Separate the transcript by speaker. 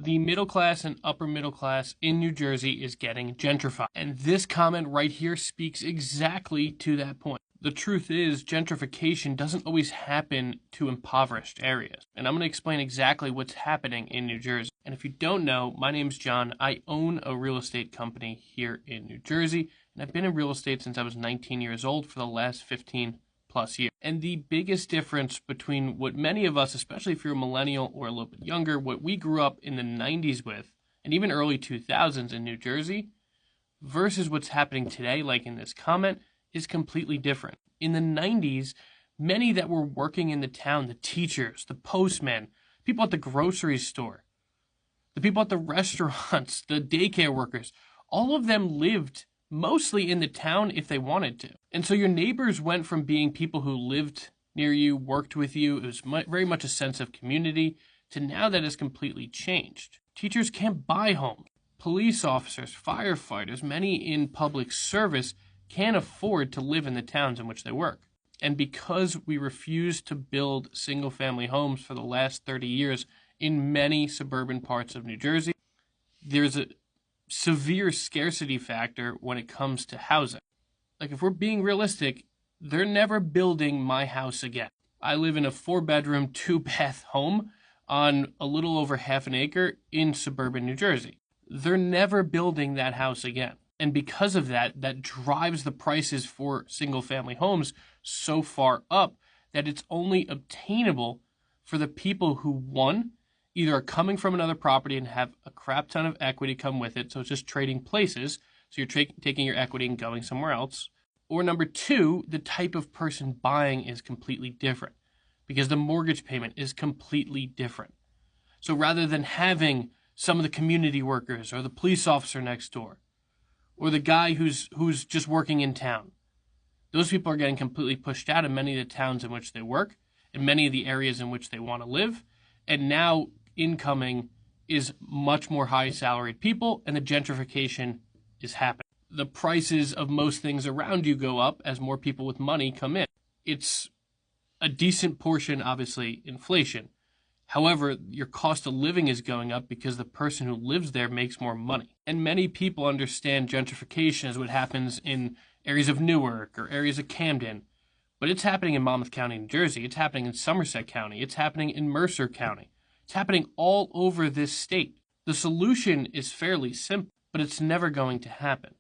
Speaker 1: The middle class and upper middle class in New Jersey is getting gentrified. And this comment right here speaks exactly to that point. The truth is, gentrification doesn't always happen to impoverished areas. And I'm going to explain exactly what's happening in New Jersey. And if you don't know, my name's John. I own a real estate company here in New Jersey. And I've been in real estate since I was 19 years old for the last 15 plus years. And the biggest difference between what many of us, especially if you're a millennial or a little bit younger, what we grew up in the 90s with, and even early 2000s in New Jersey, versus what's happening today, like in this comment, is completely different. In the 90s, many that were working in the town, the teachers, the postmen, people at the grocery store, the people at the restaurants, the daycare workers, all of them lived mostly in the town if they wanted to. And so your neighbors went from being people who lived near you, worked with you, it was very much a sense of community, to now that has completely changed. Teachers can't buy homes. Police officers, firefighters, many in public service can't afford to live in the towns in which they work. And because we refuse to build single-family homes for the last 30 years in many suburban parts of New Jersey, there's a severe scarcity factor when it comes to housing. Like, if we're being realistic, they're never building my house again. I live in a 4-bedroom, 2-bath home on a little over half an acre in suburban New Jersey. They're never building that house again. And because of that, that drives the prices for single-family homes so far up that it's only obtainable for the people who, one, either are coming from another property and have a crap ton of equity come with it, so it's just trading places, so you're taking your equity and going somewhere else. Or number two, the type of person buying is completely different because the mortgage payment is completely different. So rather than having some of the community workers or the police officer next door or the guy who's just working in town, those people are getting completely pushed out of many of the towns in which they work and many of the areas in which they want to live. And now incoming is much more high salaried people, and the gentrification is happening. The prices of most things around you go up as more people with money come in. It's a decent portion, obviously, inflation. However, your cost of living is going up because the person who lives there makes more money. And many people understand gentrification as what happens in areas of Newark or areas of Camden. But it's happening in Monmouth County, New Jersey. It's happening in Somerset County. It's happening in Mercer County. It's happening all over this state. The solution is fairly simple, but it's never going to happen.